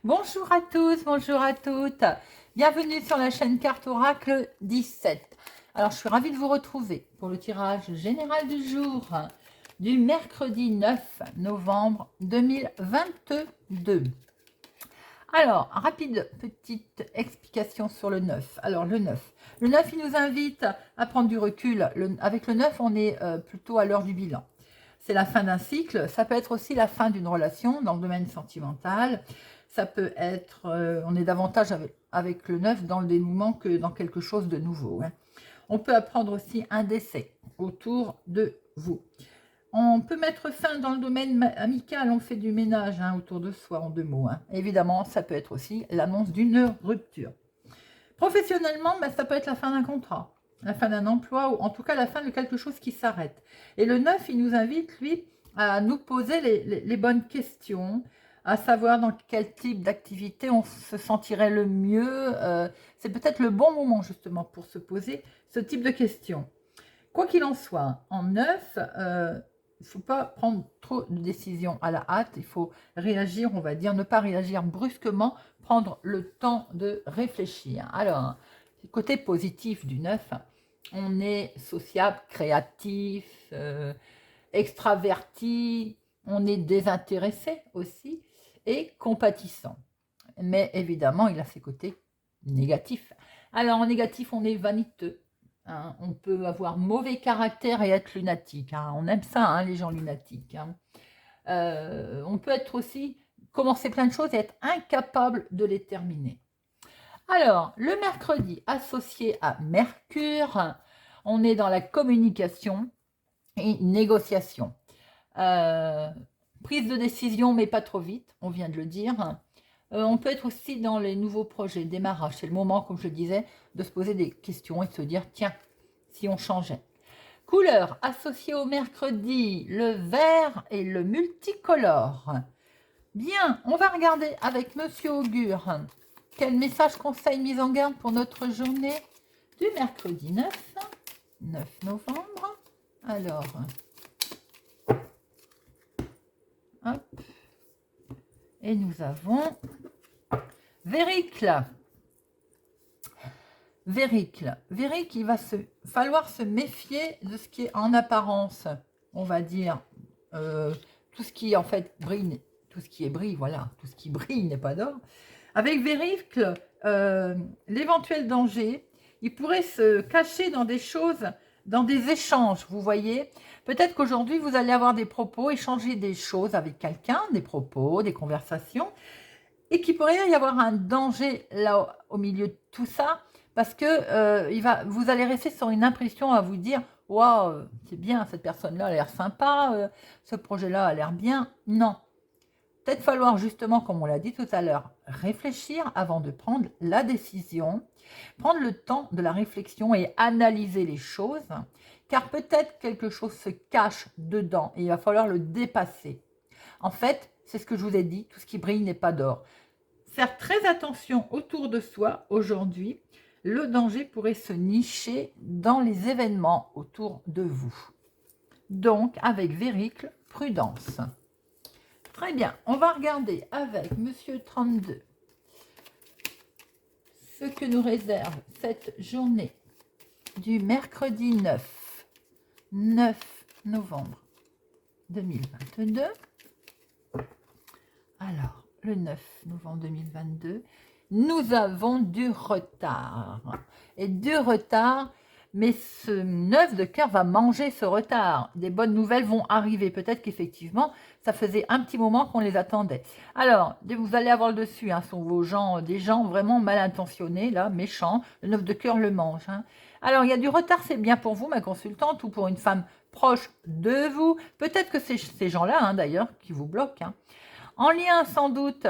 Bonjour à tous, bonjour à toutes. Bienvenue sur la chaîne Carte Oracle 17. Alors, je suis ravie de vous retrouver pour le tirage général du jour du mercredi 9 novembre 2022. Alors, rapide petite explication sur le 9. Alors, le 9. Le 9, il nous invite à prendre du recul. Avec le 9, on est plutôt à l'heure du bilan. C'est la fin d'un cycle. Ça peut être aussi la fin d'une relation dans le domaine sentimental. Ça peut être, on est davantage avec le 9 dans le dénouement que dans quelque chose de nouveau. On peut apprendre aussi un décès autour de vous. On peut mettre fin dans le domaine amical, on fait du ménage autour de soi en deux mots. Évidemment, ça peut être aussi l'annonce d'une rupture. Professionnellement, ça peut être la fin d'un contrat, la fin d'un emploi, ou en tout cas la fin de quelque chose qui s'arrête. Et le 9, il nous invite, lui, à nous poser les bonnes questions, à savoir dans quel type d'activité on se sentirait le mieux. C'est peut-être le bon moment, justement, pour se poser ce type de questions. Quoi qu'il en soit, en 9, il ne faut pas prendre trop de décisions à la hâte, il faut réagir, on va dire, ne pas réagir brusquement, prendre le temps de réfléchir. Alors, côté positif du 9, on est sociable, créatif, extraverti, on est désintéressé aussi et compatissant. Mais évidemment, il a ses côtés négatifs. Alors, en négatif, on est vaniteux. On peut avoir mauvais caractère et être lunatique. On aime ça, les gens lunatiques. On peut être aussi, commencer plein de choses et être incapable de les terminer. Alors, le mercredi, associé à Mercure, on est dans la communication et négociation. Prise de décision, mais pas trop vite, on vient de le dire. On peut être aussi dans les nouveaux projets, démarrage. C'est le moment, comme je le disais, de se poser des questions et de se dire, tiens, si on changeait. Couleur associée au mercredi, le vert et le multicolore. Bien, on va regarder avec Monsieur Augure quel message, conseil, mise en garde pour notre journée du mercredi 9 novembre. Alors, hop. Et nous avons Véricle. Véricle, il va falloir se méfier de ce qui est en apparence, on va dire, tout ce qui en fait brille, tout ce qui est brille, voilà, tout ce qui brille n'est pas d'or. Avec Véricle, l'éventuel danger, il pourrait se cacher dans des choses, dans des échanges, vous voyez. Peut-être qu'aujourd'hui, vous allez avoir des propos, échanger des choses avec quelqu'un, des propos, des conversations, et qu'il pourrait y avoir un danger là au milieu de tout ça, parce que vous allez rester sur une impression à vous dire « Waouh, c'est bien, cette personne-là a l'air sympa, ce projet-là a l'air bien. » Non. Peut-être falloir justement, comme on l'a dit tout à l'heure, réfléchir avant de prendre la décision, prendre le temps de la réflexion et analyser les choses, car peut-être quelque chose se cache dedans et il va falloir le dépasser. En fait, c'est ce que je vous ai dit, tout ce qui brille n'est pas d'or. Faire très attention autour de soi aujourd'hui, le danger pourrait se nicher dans les événements autour de vous. Donc, avec Véricle, prudence. Très bien, on va regarder avec Monsieur 32 ce que nous réserve cette journée du mercredi 9 novembre 2022. Alors, le 9 novembre 2022, nous avons du retard. Et du retard, mais ce 9 de cœur va manger ce retard. Des bonnes nouvelles vont arriver. Peut-être qu'effectivement, ça faisait un petit moment qu'on les attendait. Alors, vous allez avoir le dessus, sur vos gens, des gens vraiment mal intentionnés, là, méchants. Le 9 de cœur le mange. Alors, il y a du retard, c'est bien pour vous, ma consultante, ou pour une femme proche de vous. Peut-être que c'est ces gens-là, d'ailleurs, qui vous bloquent. En lien sans doute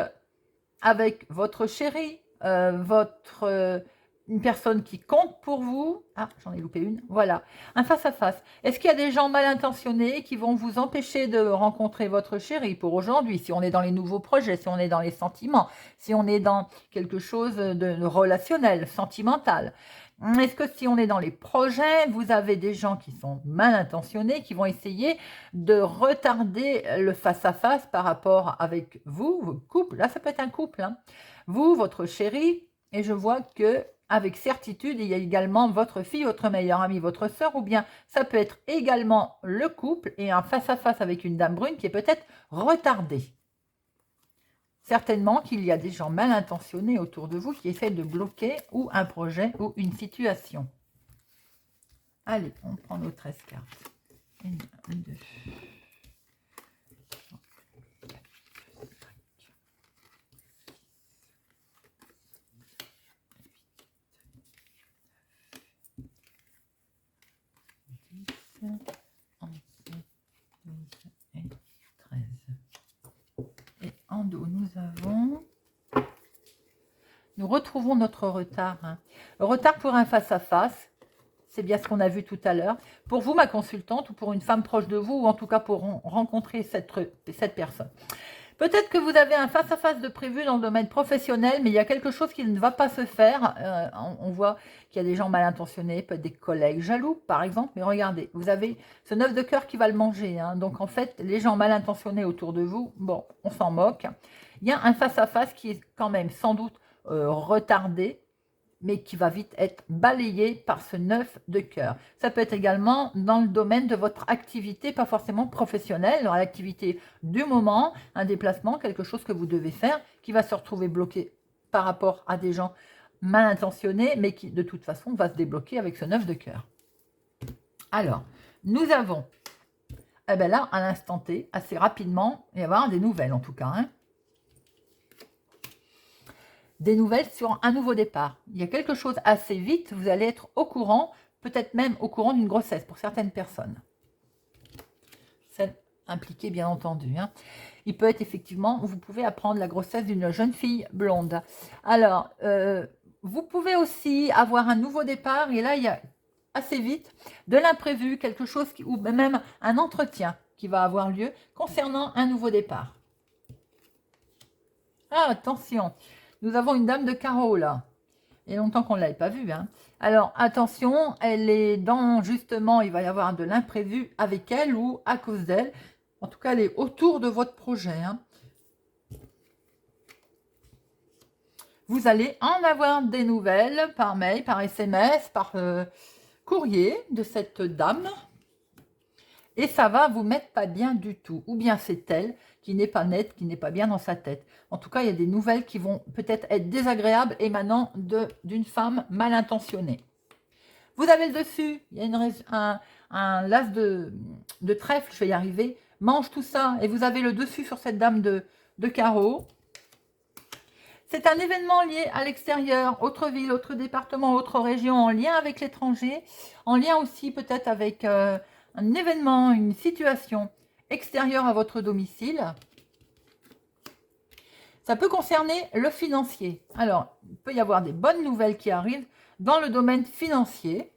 avec votre chéri, votre une personne qui compte pour vous. Ah, j'en ai loupé une. Voilà, un face-à-face. Est-ce qu'il y a des gens mal intentionnés qui vont vous empêcher de rencontrer votre chéri pour aujourd'hui, si on est dans les nouveaux projets, si on est dans les sentiments, si on est dans quelque chose de relationnel, sentimental? Est-ce que si on est dans les projets, vous avez des gens qui sont mal intentionnés, qui vont essayer de retarder le face-à-face par rapport avec vous, votre couple? Là, ça peut être un couple, hein. Vous, votre chéri, et je vois que avec certitude, il y a également votre fille, votre meilleure amie, votre sœur, ou bien ça peut être également le couple et un face-à-face avec une dame brune qui est peut-être retardé. Certainement qu'il y a des gens mal intentionnés autour de vous qui essaient de bloquer ou un projet ou une situation. Allez, on prend nos 13 cartes. 1, 2, 11, 12 et 13. Et en dos, nous retrouvons notre retard. Le retard pour un face-à-face, c'est bien ce qu'on a vu tout à l'heure. Pour vous, ma consultante, ou pour une femme proche de vous, ou en tout cas pour rencontrer cette personne. Peut-être que vous avez un face-à-face de prévu dans le domaine professionnel, mais il y a quelque chose qui ne va pas se faire. On voit qu'il y a des gens mal intentionnés, peut-être des collègues jaloux, par exemple. Mais regardez, vous avez ce 9 de cœur qui va le manger. Donc, en fait, les gens mal intentionnés autour de vous, bon, on s'en moque. Il y a un face-à-face qui est quand même sans doute retardé, mais qui va vite être balayé par ce 9 de cœur. Ça peut être également dans le domaine de votre activité, pas forcément professionnelle, dans l'activité du moment, un déplacement, quelque chose que vous devez faire, qui va se retrouver bloqué par rapport à des gens mal intentionnés, mais qui de toute façon va se débloquer avec ce 9 de cœur. Alors, nous avons, eh bien là, à l'instant T, assez rapidement, il va y avoir des nouvelles en tout cas, des nouvelles sur un nouveau départ. Il y a quelque chose assez vite, vous allez être au courant, peut-être même au courant d'une grossesse pour certaines personnes. Celles impliquées, bien entendu. Il peut être effectivement, vous pouvez apprendre la grossesse d'une jeune fille blonde. Alors, vous pouvez aussi avoir un nouveau départ, et là, il y a assez vite de l'imprévu, quelque chose, ou même un entretien qui va avoir lieu concernant un nouveau départ. Ah, attention! Nous avons une dame de carreau, là. Il y a longtemps qu'on ne l'avait pas vue. Alors, attention, elle est dans, justement, il va y avoir de l'imprévu avec elle ou à cause d'elle. En tout cas, elle est autour de votre projet. Vous allez en avoir des nouvelles par mail, par SMS, par courrier de cette dame. Et ça va vous mettre pas bien du tout. Ou bien c'est elle qui n'est pas nette, qui n'est pas bien dans sa tête. En tout cas, il y a des nouvelles qui vont peut-être être désagréables émanant d'une femme mal intentionnée. Vous avez le dessus, il y a un las de trèfle, je vais y arriver, mange tout ça. Et vous avez le dessus sur cette dame de carreau. C'est un événement lié à l'extérieur, autre ville, autre département, autre région, en lien avec l'étranger, en lien aussi peut-être avec un événement, une situation extérieure à votre domicile. Ça peut concerner le financier. Alors, il peut y avoir des bonnes nouvelles qui arrivent dans le domaine financier.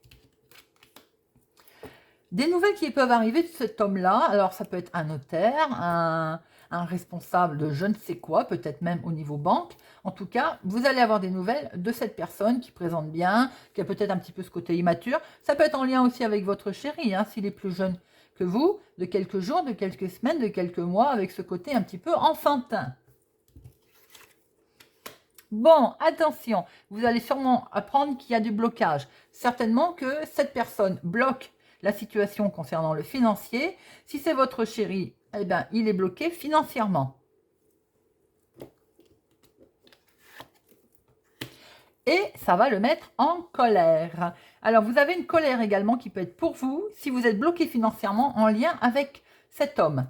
Des nouvelles qui peuvent arriver de cet homme-là. Alors, ça peut être un notaire, un responsable de je ne sais quoi, peut-être même au niveau banque. En tout cas, vous allez avoir des nouvelles de cette personne qui présente bien, qui a peut-être un petit peu ce côté immature. Ça peut être en lien aussi avec votre chéri, s'il est plus jeune que vous, de quelques jours, de quelques semaines, de quelques mois, avec ce côté un petit peu enfantin. Bon, attention, vous allez sûrement apprendre qu'il y a du blocage. Certainement que cette personne bloque la situation concernant le financier. Si c'est votre chéri, eh bien, il est bloqué financièrement. Et ça va le mettre en colère. Alors, vous avez une colère également qui peut être pour vous si vous êtes bloqué financièrement en lien avec cet homme.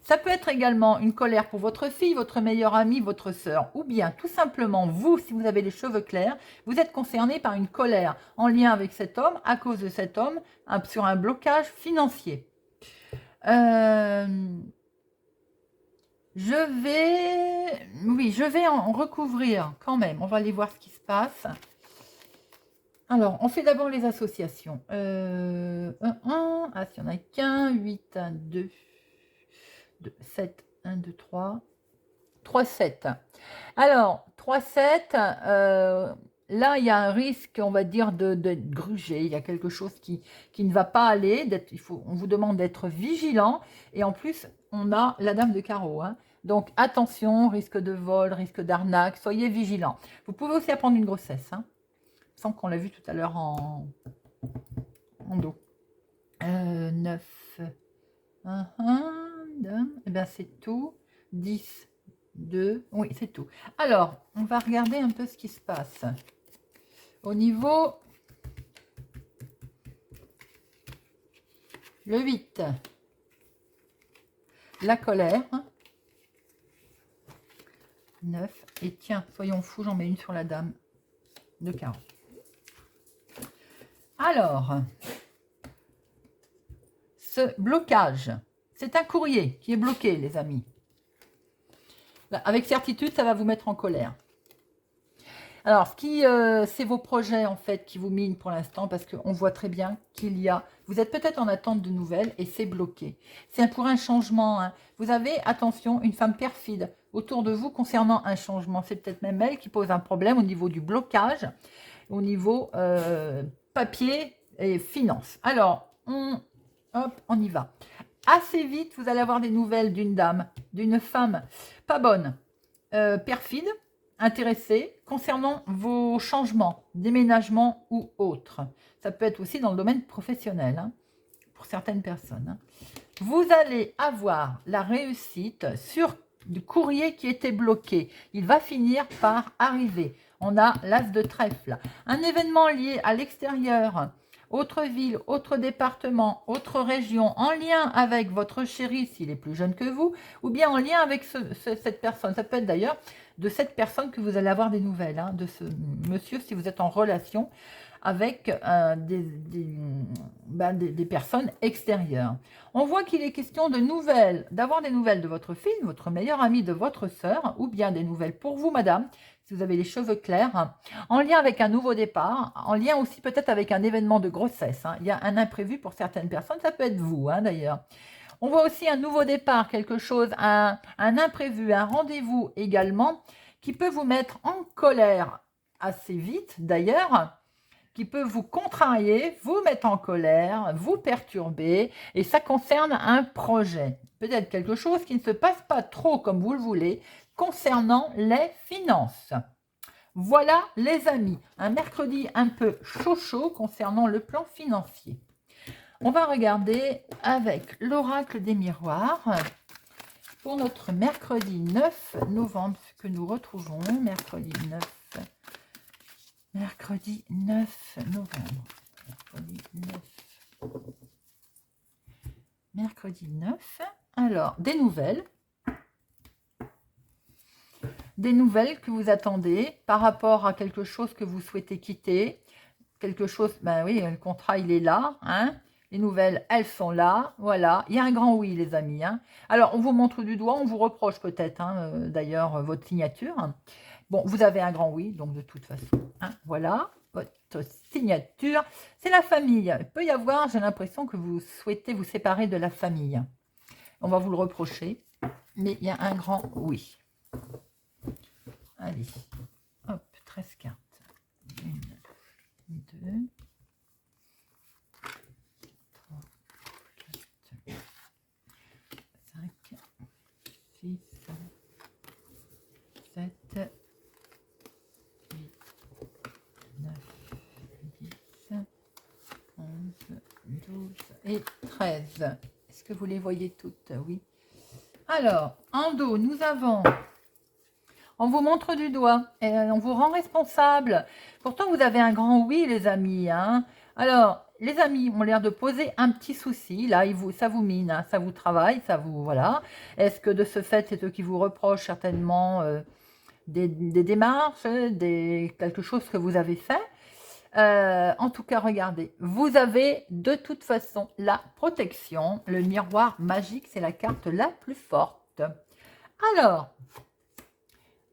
Ça peut être également une colère pour votre fille, votre meilleure amie, votre sœur, ou bien tout simplement vous, si vous avez les cheveux clairs, vous êtes concerné par une colère en lien avec cet homme, à cause de cet homme, sur un blocage financier. Oui, je vais en recouvrir quand même. On va aller voir ce qui se passe. Alors, on fait d'abord les associations. 1, ah, s'il n'y en a qu'un, 8, 1, 2, 2, 7, 1, 2, 3, 3, 7. Alors, 3, 7, là, il y a un risque, on va dire, de gruger. Il y a quelque chose qui ne va pas aller. On vous demande d'être vigilant. Et en plus, on a la dame de carreau. Hein. Donc, attention, risque de vol, risque d'arnaque. Soyez vigilant. Vous pouvez aussi apprendre une grossesse. Hein. Sans qu'on l'a vu tout à l'heure en dos. 9. 1, 1, et bien c'est tout. 10, 2, oui, c'est tout. Alors, on va regarder un peu ce qui se passe. Au niveau... Le 8. La colère. 9. Et tiens, soyons fous, j'en mets une sur la dame de carreau. Alors, ce blocage, c'est un courrier qui est bloqué, les amis. Là, avec certitude, ça va vous mettre en colère. Alors, c'est vos projets, en fait, qui vous minent pour l'instant, parce qu'on voit très bien vous êtes peut-être en attente de nouvelles, et c'est bloqué. C'est pour un changement. Hein. Vous avez, attention, une femme perfide autour de vous concernant un changement. C'est peut-être même elle qui pose un problème au niveau du blocage, au niveau papier et finance. Alors, on y va. Assez vite, vous allez avoir des nouvelles d'une dame, d'une femme pas bonne, perfide, intéressée concernant vos changements, déménagements ou autres. Ça peut être aussi dans le domaine professionnel, hein, pour certaines personnes. Hein. Vous allez avoir la réussite sur du courrier qui était bloqué. Il va finir par arriver. On a l'as de trèfle. Un événement lié à l'extérieur, autre ville, autre département, autre région, en lien avec votre chéri s'il est plus jeune que vous, ou bien en lien avec cette personne. Ça peut être d'ailleurs de cette personne que vous allez avoir des nouvelles, hein, de ce monsieur si vous êtes en relation avec des personnes extérieures. On voit qu'il est question de nouvelles, d'avoir des nouvelles de votre fille, votre meilleure amie, de votre sœur, ou bien des nouvelles pour vous, madame, si vous avez les cheveux clairs, en lien avec un nouveau départ, en lien aussi peut-être avec un événement de grossesse. Hein. Il y a un imprévu pour certaines personnes, ça peut être vous, hein, d'ailleurs. On voit aussi un nouveau départ, quelque chose, un imprévu, un rendez-vous également, qui peut vous mettre en colère assez vite, d'ailleurs, qui peut vous contrarier, vous mettre en colère, vous perturber, et ça concerne un projet. Peut-être quelque chose qui ne se passe pas trop comme vous le voulez, concernant les finances. Voilà les amis, un mercredi un peu chaud concernant le plan financier. On va regarder avec l'oracle des miroirs pour notre mercredi 9 novembre, ce que nous retrouvons, mercredi 9 novembre. Mercredi 9. Alors, des nouvelles. Des nouvelles que vous attendez par rapport à quelque chose que vous souhaitez quitter. Quelque chose, ben oui, le contrat, il est là. Hein. Les nouvelles, elles sont là. Voilà, il y a un grand oui, les amis. Hein. Alors, on vous montre du doigt, on vous reproche peut-être, hein, d'ailleurs, votre signature. Bon, vous avez un grand oui, donc de toute façon. Hein, voilà, votre signature. C'est la famille. Il peut y avoir, j'ai l'impression que vous souhaitez vous séparer de la famille. On va vous le reprocher, mais il y a un grand oui. Allez, hop, 13 cartes. 1, 2, 3, 4, 5, 6, 7, 8, 9, 10, 11, 12 et 13. Est-ce que vous les voyez toutes? Oui. Alors, en dos, nous avons... On vous montre du doigt et on vous rend responsable. Pourtant, vous avez un grand oui, les amis. Hein. Alors, les amis ont l'air de poser un petit souci. Là, ça vous mine, hein, ça vous travaille, ça vous... Voilà. Est-ce que de ce fait, c'est eux qui vous reprochent certainement des démarches, quelque chose que vous avez fait? En tout cas, regardez, vous avez de toute façon la protection. Le miroir magique, c'est la carte la plus forte. Alors,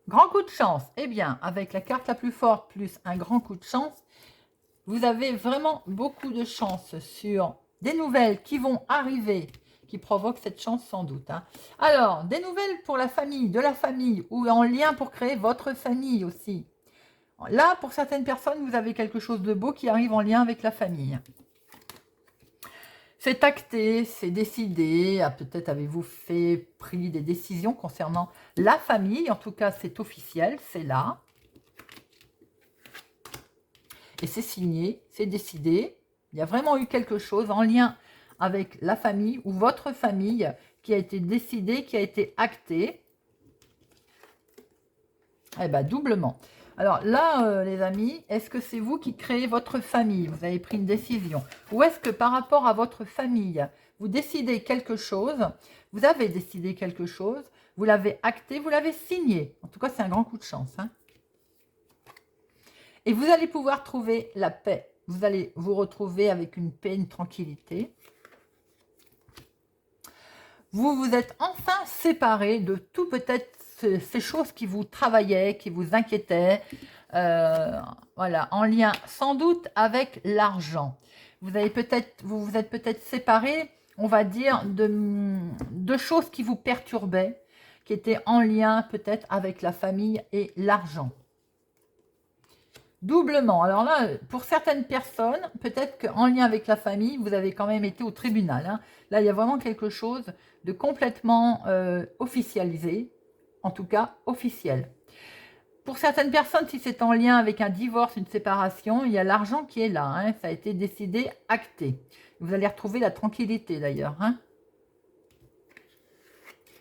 grand coup de chance. Eh bien, avec la carte la plus forte plus un grand coup de chance, vous avez vraiment beaucoup de chance sur des nouvelles qui vont arriver, qui provoquent cette chance sans doute. Hein. Alors, des nouvelles pour la famille, de la famille, ou en lien pour créer votre famille aussi. Là, pour certaines personnes, vous avez quelque chose de beau qui arrive en lien avec la famille. C'est acté, c'est décidé, peut-être avez-vous pris des décisions concernant la famille, en tout cas c'est officiel, c'est là. Et c'est signé, c'est décidé, il y a vraiment eu quelque chose en lien avec la famille ou votre famille qui a été décidé, qui a été acté. Eh bien, doublement. Alors là, les amis, est-ce que c'est vous qui créez votre famille? Vous avez pris une décision. Ou est-ce que par rapport à votre famille, vous décidez quelque chose, vous avez décidé quelque chose, vous l'avez acté, vous l'avez signé. En tout cas, c'est un grand coup de chance. Hein. Et vous allez pouvoir trouver la paix. Vous allez vous retrouver avec une paix, une tranquillité. Vous vous êtes enfin séparés de tout peut-être ces choses qui vous travaillaient, qui vous inquiétaient, voilà, en lien sans doute avec l'argent. Vous vous êtes peut-être séparés, on va dire, de choses qui vous perturbaient, qui étaient en lien peut-être avec la famille et l'argent. Doublement. Alors là, pour certaines personnes, peut-être qu'en lien avec la famille, vous avez quand même été au tribunal. Hein. Là, il y a vraiment quelque chose de complètement officialisé, en tout cas officiel. Pour certaines personnes, si c'est en lien avec un divorce, une séparation, il y a l'argent qui est là. Hein. Ça a été décidé, acté. Vous allez retrouver la tranquillité d'ailleurs. Hein,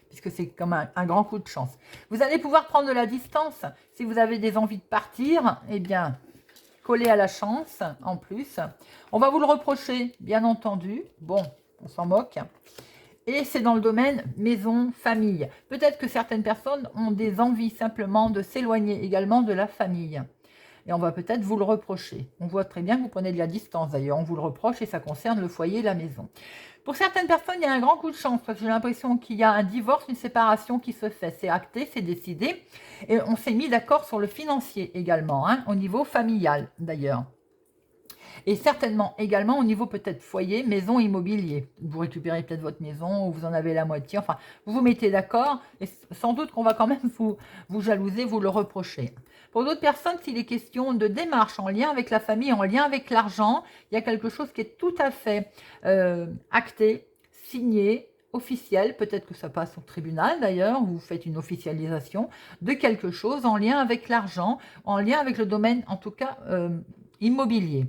puisque c'est comme un grand coup de chance. Vous allez pouvoir prendre de la distance. Si vous avez des envies de partir, eh bien, collé à la chance, en plus. On va vous le reprocher, bien entendu. Bon, on s'en moque. Et c'est dans le domaine maison, famille. Peut-être que certaines personnes ont des envies simplement de s'éloigner également de la famille. Et on va peut-être vous le reprocher. On voit très bien que vous prenez de la distance d'ailleurs. On vous le reproche et ça concerne le foyer et la maison. Pour certaines personnes, il y a un grand coup de chance parce que j'ai l'impression qu'il y a un divorce, une séparation qui se fait. C'est acté, c'est décidé. Et on s'est mis d'accord sur le financier également, hein, au niveau familial d'ailleurs. Et certainement également au niveau peut-être foyer, maison, immobilier. Vous récupérez peut-être votre maison ou vous en avez la moitié. Enfin, vous vous mettez d'accord et sans doute qu'on va quand même vous jalouser, vous le reprocher. Pour d'autres personnes, s'il est question de démarche en lien avec la famille, en lien avec l'argent, il y a quelque chose qui est tout à fait acté, signé, officiel. Peut-être que ça passe au tribunal d'ailleurs, vous faites une officialisation de quelque chose en lien avec l'argent, en lien avec le domaine en tout cas immobilier.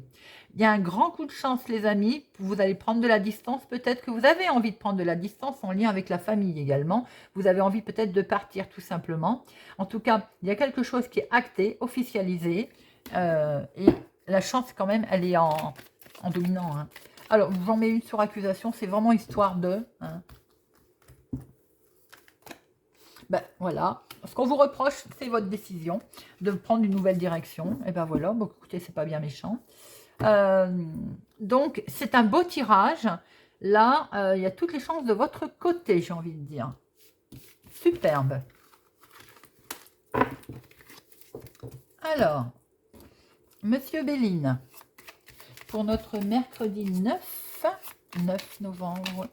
Il y a un grand coup de chance, les amis. Vous allez prendre de la distance. Peut-être que vous avez envie de prendre de la distance en lien avec la famille également. Vous avez envie peut-être de partir tout simplement. En tout cas, il y a quelque chose qui est acté, officialisé. Et la chance, quand même, elle est en dominant. Hein. Alors, j'en mets une sur accusation. C'est vraiment histoire de... Hein. Ben voilà. Ce qu'on vous reproche, c'est votre décision de prendre une nouvelle direction. Et ben voilà. Bon, écoutez, c'est pas bien méchant. Donc, c'est un beau tirage. Là, il y a toutes les chances de votre côté, j'ai envie de dire. Superbe. Alors, Monsieur Béline, pour notre mercredi 9 novembre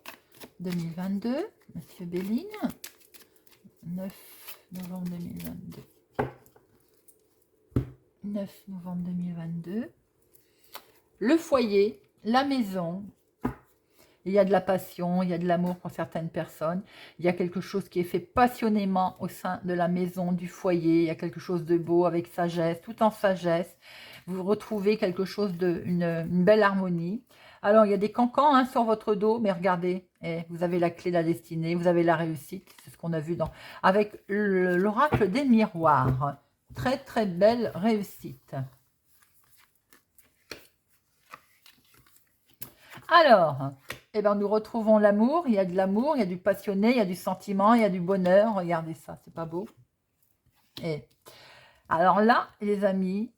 2022, Monsieur Béline, 9 novembre 2022. 9 novembre 2022. Le foyer, la maison, il y a de la passion, il y a de l'amour pour certaines personnes. Il y a quelque chose qui est fait passionnément au sein de la maison, du foyer. Il y a quelque chose de beau avec sagesse, tout en sagesse. Vous retrouvez quelque chose une belle harmonie. Alors, il y a des cancans hein, sur votre dos, mais regardez, vous avez la clé de la destinée, vous avez la réussite. C'est ce qu'on a vu avec l'oracle des miroirs. Très, très belle réussite. Alors, nous retrouvons l'amour. Il y a de l'amour, il y a du passionné, il y a du sentiment, il y a du bonheur. Regardez ça, c'est pas beau? Et alors là, les amis,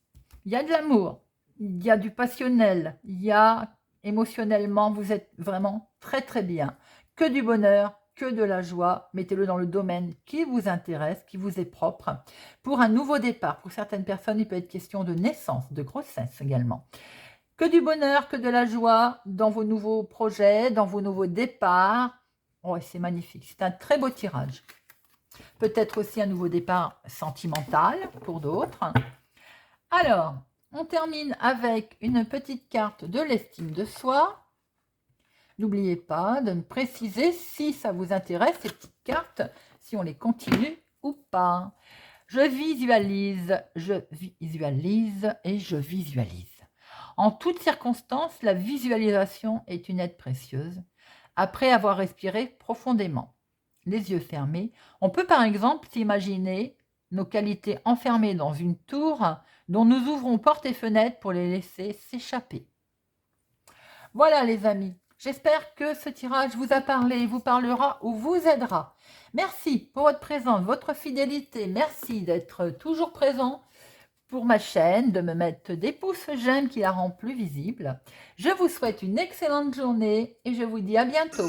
il y a de l'amour, il y a du passionnel, il y a émotionnellement, vous êtes vraiment très très bien. Que du bonheur, que de la joie. Mettez-le dans le domaine qui vous intéresse, qui vous est propre. Pour un nouveau départ, pour certaines personnes, il peut être question de naissance, de grossesse également. Que du bonheur, que de la joie dans vos nouveaux projets, dans vos nouveaux départs. Oh, c'est magnifique, c'est un très beau tirage. Peut-être aussi un nouveau départ sentimental pour d'autres. Alors, on termine avec une petite carte de l'estime de soi. N'oubliez pas de me préciser si ça vous intéresse, ces petites cartes, si on les continue ou pas. Je visualise et je visualise. En toutes circonstances, la visualisation est une aide précieuse. Après avoir respiré profondément, les yeux fermés, on peut par exemple s'imaginer nos qualités enfermées dans une tour dont nous ouvrons portes et fenêtres pour les laisser s'échapper. Voilà les amis, j'espère que ce tirage vous a parlé, vous parlera ou vous aidera. Merci pour votre présence, votre fidélité, merci d'être toujours présent pour ma chaîne, de me mettre des pouces j'aime qui la rend plus visible. Je vous souhaite une excellente journée et je vous dis à bientôt.